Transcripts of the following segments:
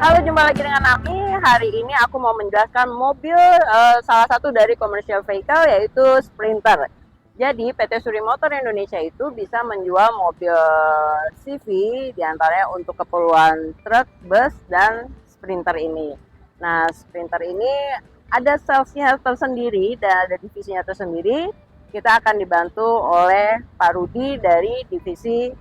Halo, jumpa lagi dengan Ami. Hari ini aku mau menjelaskan mobil salah satu dari commercial vehicle yaitu Sprinter. Jadi PT Suri Motor Indonesia itu bisa menjual mobil CV diantaranya untuk keperluan truk, bus, dan Sprinter ini. Nah, Sprinter ini ada salesnya tersendiri dan ada divisinya tersendiri. Kita akan dibantu oleh Pak Rudi dari divisi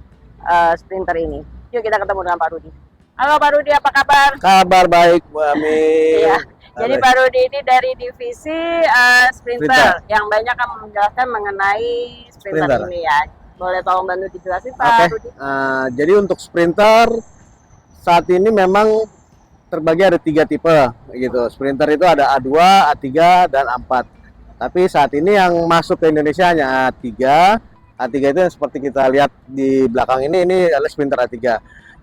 Sprinter ini. Yuk kita ketemu dengan Pak Rudi. Halo Pak Rudi, apa kabar? Kabar baik, Bu Ami. Iya. Jadi Pak Rudi ini dari divisi Sprinter yang banyak akan menjelaskan mengenai Sprinter ini ya. Boleh tolong bantu dijelasin Pak Rudi? Jadi untuk Sprinter saat ini memang terbagi ada 3 tipe gitu. Sprinter itu ada A2, A3, dan A4. Tapi saat ini yang masuk ke Indonesia hanya A3. A3 itu yang seperti kita lihat di belakang ini adalah Sprinter A3.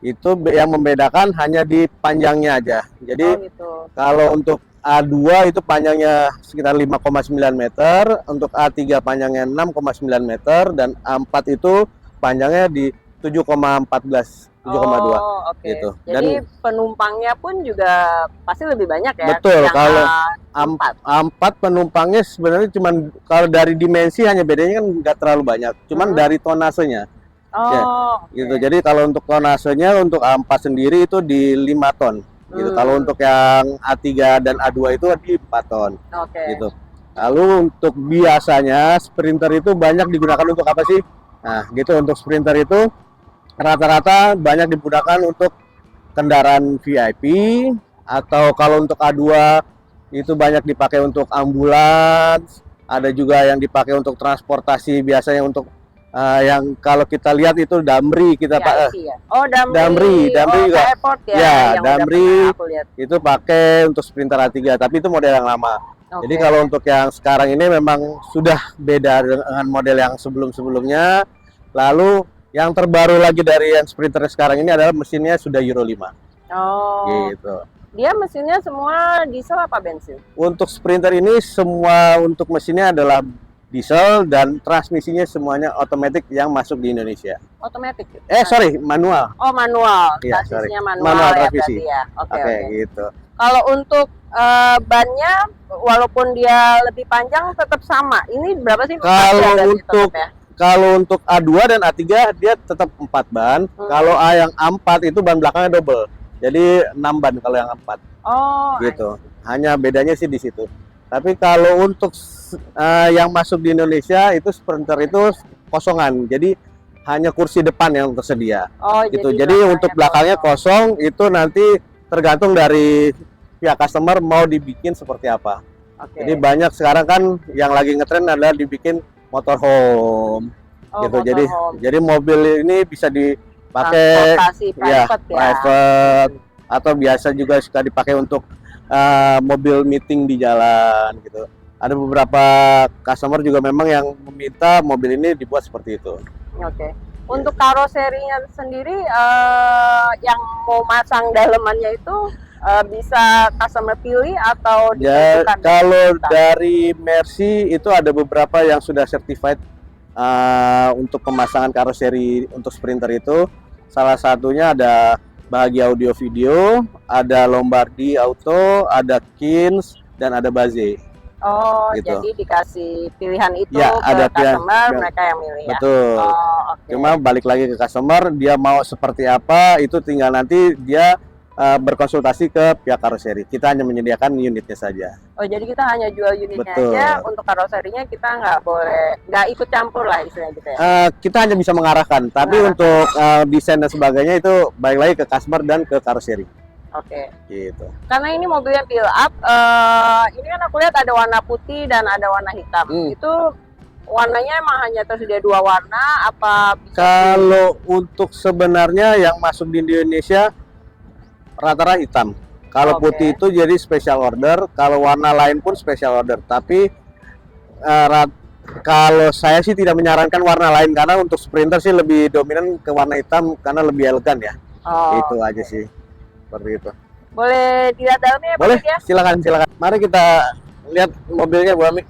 Itu yang membedakan hanya di panjangnya aja. Jadi gitu. Kalau untuk A2 itu panjangnya sekitar 5,9 meter, untuk A3 panjangnya 6,9 meter, dan A4 itu panjangnya di 7,14, 7,2 oke. gitu. Jadi dan penumpangnya pun juga pasti lebih banyak ya. Betul, kalau A4 penumpangnya sebenarnya cuman kalau dari dimensi hanya bedanya kan nggak terlalu banyak, cuman dari tonasenya. Gitu. Jadi kalau untuk tonasenya untuk A4 sendiri itu di 5 ton. Gitu. Kalau untuk yang A3 dan A2 itu di 4 ton. Gitu. Lalu untuk biasanya Sprinter itu banyak digunakan untuk apa sih? Nah, gitu, untuk Sprinter itu rata-rata banyak digunakan untuk kendaraan VIP, atau kalau untuk A2 itu banyak dipakai untuk ambulans, ada juga yang dipakai untuk transportasi biasanya untuk yang kalau kita lihat itu Damri kita ya? Damri juga airport ya, Damri itu pakai untuk Sprinter A3, tapi itu model yang lama. Jadi kalau untuk yang sekarang ini memang sudah beda dengan model yang sebelum-sebelumnya. Lalu yang terbaru lagi dari yang Sprinter sekarang ini adalah mesinnya sudah Euro 5. Gitu. Dia mesinnya semua diesel apa bensin? Untuk Sprinter ini semua untuk mesinnya adalah diesel dan transmisinya semuanya otomatis yang masuk di Indonesia. Otomatis? Manual. Oh, manual. Ya, transmisinya manual ya transmisi. Berarti ya. Oke. Gitu. Kalau untuk bannya walaupun dia lebih panjang tetap sama. Ini berapa sih? Kalau untuk A2 dan A3 dia tetap 4 ban. Kalau yang A4 itu ban belakangnya double. Jadi 6 ban kalau yang A4. Gitu. Hanya bedanya sih di situ. Tapi kalau untuk yang masuk di Indonesia itu Sprinter itu kosongan. Jadi hanya kursi depan yang tersedia. Gitu. Jadi untuk belakangnya kosong, itu nanti tergantung dari pihak customer mau dibikin seperti apa. Jadi banyak sekarang kan yang lagi ngetren adalah dibikin motorhome. Gitu. Jadi mobil ini bisa dipakai private atau biasa juga suka dipakai untuk mobil meeting di jalan gitu. Ada beberapa customer juga memang yang meminta mobil ini dibuat seperti itu. Untuk karoserinya sendiri yang mau masang dalemannya itu bisa customer pilih atau ditentukan? Kalau dari Mercy itu ada beberapa yang sudah certified untuk pemasangan karoseri untuk Sprinter itu. Salah satunya ada Bahagia Audio Video, ada Lombardi Auto, ada Kins, dan ada Baze. Gitu. Jadi dikasih pilihan itu ya, ke customer, mereka yang milih ya? Betul. Cuma balik lagi ke customer, dia mau seperti apa, itu tinggal nanti dia berkonsultasi ke pihak karoseri. Kita hanya menyediakan unitnya saja. Jadi kita hanya jual unitnya aja, untuk karoserinya kita nggak ikut campur lah istilahnya gitu ya? Kita hanya bisa mengarahkan, tapi untuk desain dan sebagainya itu balik lagi ke customer dan ke karoseri. Gitu. Karena ini mobilnya build up, ini kan aku lihat ada warna putih dan ada warna hitam. Itu warnanya emang hanya tersedia 2 warna, apa bisa? Kalau untuk sebenarnya yang masuk di Indonesia rata-rata hitam. Kalau putih itu jadi special order, kalau warna lain pun special order. Tapi kalau saya sih tidak menyarankan warna lain, karena untuk Sprinter sih lebih dominan ke warna hitam karena lebih elegan ya. Itu aja sih. Seperti itu. Boleh dilihat dalamnya ya? Boleh, silakan. Mari kita lihat mobilnya, Bu Ami.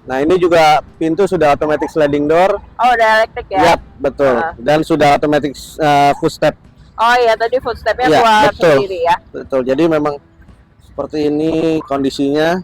Nah, ini juga pintu sudah automatic sliding door. Udah elektrik ya? Iya, betul. Dan sudah automatic footstep. Oh iya, tadi footstepnya Iya, keluar betul. sendiri ya. Betul. Jadi memang seperti ini kondisinya.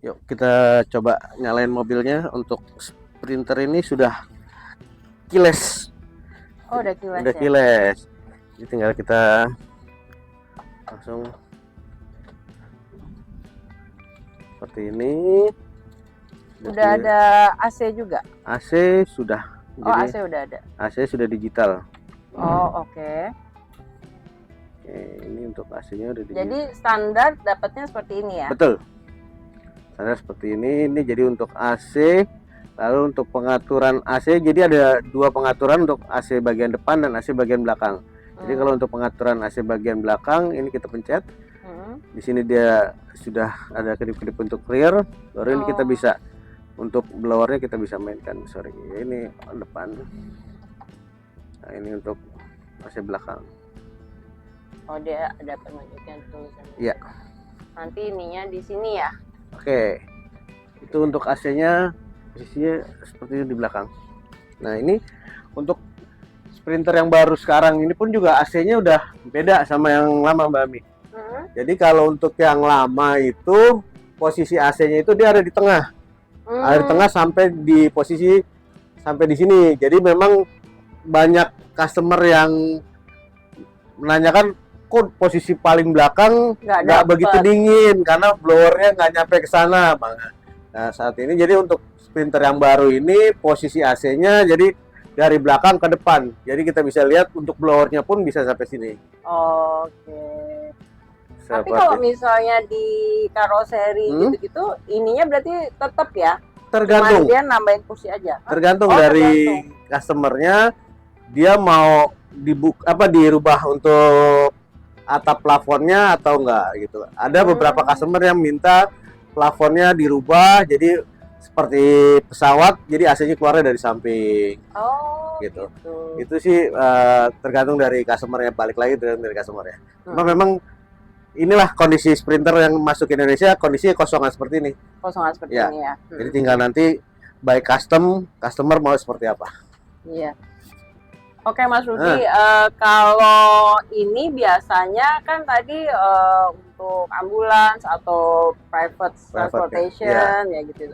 Yuk kita coba nyalain mobilnya. Untuk Sprinter ini sudah keyless. Oh, udah kilas Udah ya. keyless. Jadi tinggal kita langsung seperti ini. Udah ada AC juga. AC sudah. Oh, Jadi AC udah ada. AC sudah digital. Oh, oke. Oke, ini untuk AC-nya udah digital. Jadi standar dapatnya seperti ini ya. Betul. Standar seperti ini. Ini jadi untuk AC. Lalu untuk pengaturan AC, jadi ada dua pengaturan untuk AC bagian depan dan AC bagian belakang. Jadi kalau untuk pengaturan AC bagian belakang, ini kita pencet. Di sini dia sudah ada kedip-kedip untuk clear. Baru ini kita bisa untuk blowernya kita bisa mainkan. Sorry, ini depan. Nah, ini untuk AC belakang. Oh, dia ada penunjuknya tulisan. Iya. Nanti ininya di sini ya. Oke. Itu untuk AC-nya posisinya seperti itu di belakang. Nah, ini untuk Sprinter yang baru sekarang ini pun juga AC-nya udah beda sama yang lama, Mbak Ami. Jadi kalau untuk yang lama itu posisi AC-nya itu dia ada di tengah. Ada di tengah sampai di posisi sampai di sini. Jadi memang banyak customer yang menanyakan kok posisi paling belakang nggak begitu dingin karena blowernya nggak nyampe ke sana, Bang. Nah, saat ini jadi untuk Sprinter yang baru ini posisi AC-nya jadi dari belakang ke depan. Jadi kita bisa lihat untuk blowernya pun bisa sampai sini. Oke. Tapi kalau misalnya di karoseri gitu-gitu, ininya berarti tetap ya? Tergantung. Cuma dia nambahin kursi aja. Tergantung dari customernya, dia mau dirubah untuk atap plafonnya atau enggak gitu. Ada beberapa customer yang minta plafonnya dirubah jadi seperti pesawat, jadi AC-nya keluarnya dari samping. Oh, gitu. Itu sih tergantung dari customernya, balik lagi tergantung dari customernya. Cuma memang inilah kondisi Sprinter yang masuk ke Indonesia, kondisinya kosongan seperti ini. Kosongan seperti ini ya. Jadi tinggal nanti by customer mau seperti apa. Iya. Oke Mas Rudi, kalau ini biasanya kan tadi untuk ambulans atau private transportation ya gitu.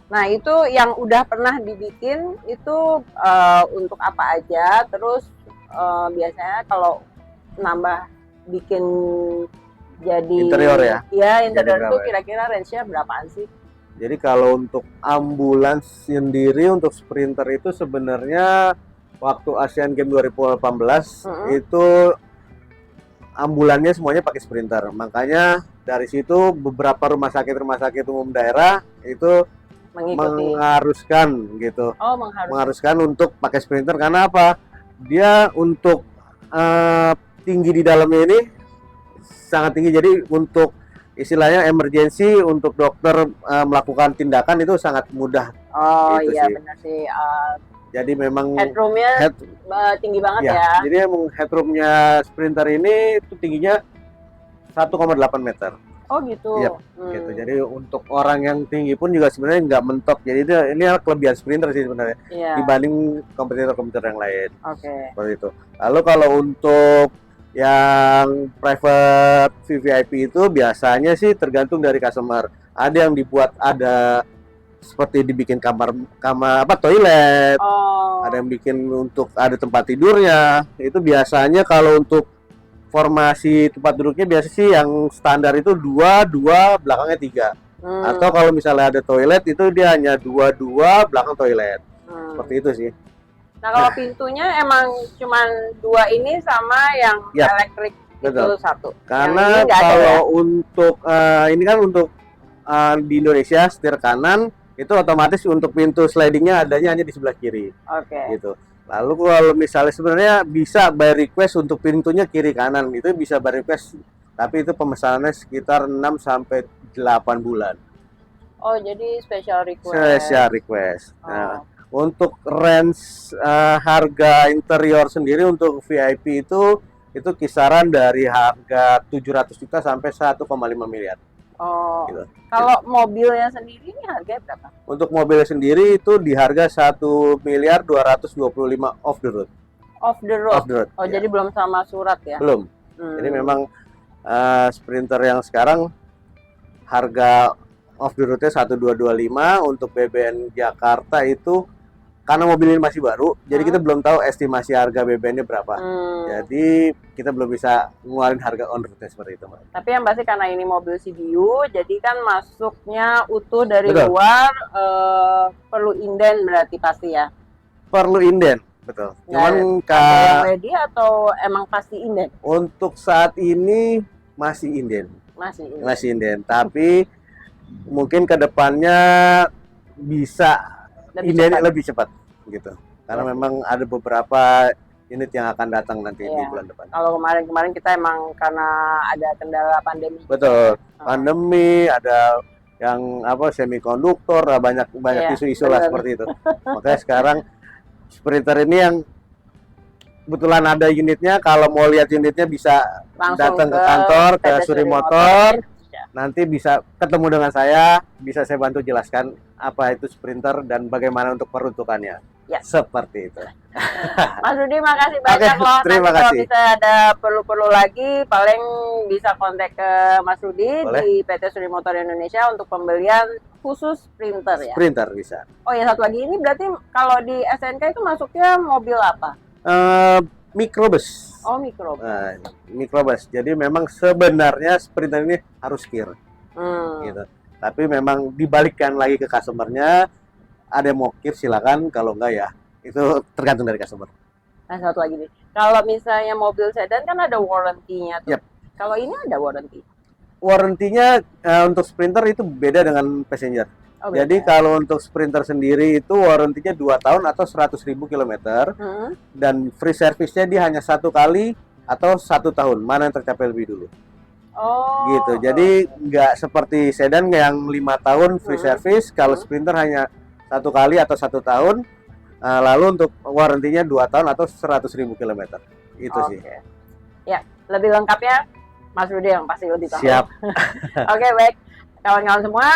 Nah itu yang udah pernah dibikin itu untuk apa aja? Terus biasanya kalau nambah bikin jadi interior ya? Iya, interior itu kira-kira range-nya berapaan sih? Jadi kalau untuk ambulans sendiri untuk Sprinter itu sebenarnya waktu Asian Games 2018 itu ambulannya semuanya pakai Sprinter. Makanya dari situ beberapa rumah sakit umum daerah itu mengharuskan gitu. Oh, mengharuskan untuk pakai Sprinter karena apa? Dia untuk tinggi di dalamnya ini sangat tinggi. Jadi untuk istilahnya emergency untuk dokter melakukan tindakan itu sangat mudah. Oh gitu iya benar sih. Jadi memang headroomnya tinggi banget ya. Jadi emang headroomnya Sprinter ini itu tingginya 1,8 meter. Oh gitu. Iya, gitu. Jadi untuk orang yang tinggi pun juga sebenarnya nggak mentok. Jadi ini kelebihan Sprinter sih sebenarnya dibanding kompetitor yang lain. Oke. Seperti itu. Lalu kalau untuk yang private VVIP itu biasanya sih tergantung dari customer. Ada yang dibuat ada seperti dibikin kamar toilet. Ada yang bikin untuk ada tempat tidurnya. Itu biasanya kalau untuk formasi tempat duduknya biasa sih yang standar itu 2 belakangnya 3. Atau kalau misalnya ada toilet itu dia hanya 2 belakang toilet. Seperti itu sih. Nah kalau pintunya emang cuman 2 ini sama yang elektrik itu 1. Karena kalau untuk ini kan untuk di Indonesia setir kanan itu otomatis untuk pintu slidingnya adanya hanya di sebelah kiri. Gitu. Lalu kalau misalnya sebenarnya bisa by request untuk pintunya kiri kanan itu bisa by request Tapi itu pemesanannya sekitar 6 sampai 8 bulan. Oh, jadi special request. Special request. Oh. Nah, untuk range harga interior sendiri untuk VIP itu kisaran dari harga 700 juta sampai 1,5 miliar. Oh. Gitu. Kalau mobilnya sendiri ini harganya berapa? Untuk mobilnya sendiri itu di harga 1 miliar 225 off the road. Off the road. Off the road. Oh, ya. jadi belum sama surat ya? Belum. Jadi memang Sprinter yang sekarang harga off the road-nya 1225, untuk BBN Jakarta itu karena mobil ini masih baru, jadi kita belum tahu estimasi harga BBN-nya berapa. Jadi kita belum bisa ngeluarin harga on road-nya seperti itu, Mbak. Tapi yang pasti karena ini mobil CBU, jadi kan masuknya utuh dari Betul. luar, perlu inden berarti pasti ya? Perlu inden, betul. Cuman yang ready atau emang pasti inden? untuk saat ini masih inden. Masih inden, tapi mungkin kedepannya bisa inden lebih cepat gitu. Karena memang ada beberapa unit yang akan datang nanti di bulan depan. Kalau kemarin kita emang karena ada kendala pandemi. Betul. Pandemi, ada yang semikonduktor, banyak isu-isu lah seperti itu. Makanya sekarang Sprinter ini yang kebetulan ada unitnya, kalau mau lihat unitnya bisa langsung datang ke kantor, ke Suri Motor. Nanti bisa ketemu dengan saya, bisa saya bantu jelaskan apa itu Sprinter dan bagaimana untuk peruntukannya. Ya. Seperti itu. Mas Rudi, makasih banyak loh. Terima kasih. Kalau bisa ada perlu-perlu lagi, paling bisa kontak ke Mas Rudi di PT Suri Motor Indonesia untuk pembelian khusus Sprinter ya? Sprinter bisa. Oh ya, satu lagi, ini berarti kalau di SNK itu masuknya mobil apa? Mikrobus. Oh, mikrobus. Mikrobus. Jadi memang sebenarnya Sprinter ini harus kir. Gitu. Tapi memang dibalikkan lagi ke customernya. Ada yang mau kir silakan, kalau enggak ya itu tergantung dari customer. Nah, satu lagi nih. Kalau misalnya mobil sedan kan ada warranty-nya tuh. Yep. Kalau ini ada warranty? Warranty-nya untuk Sprinter itu beda dengan passenger. Oh, jadi kalau untuk Sprinter sendiri itu warranty-nya 2 tahun atau 100.000 kilometer, dan free service-nya dia hanya 1 kali atau 1 tahun, mana yang tercapai lebih dulu. Oh. Gitu. Jadi nggak seperti sedan yang 5 tahun free service, kalau Sprinter hanya 1 kali atau 1 tahun. Lalu untuk warranty-nya 2 tahun atau 100.000 kilometer. Itu sih. Ya, lebih lengkapnya Mas Rudi yang pasti lebih tahu. Siap. Oke, baik. Kawan-kawan semua,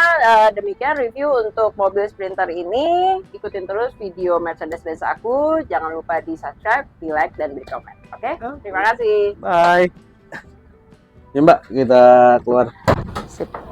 demikian review untuk mobil Sprinter ini. Ikutin terus video Mercedes-Benz aku. Jangan lupa di subscribe, di like, dan di komen. Oke? Terima kasih. Bye. Ya Mbak, kita keluar. Sip.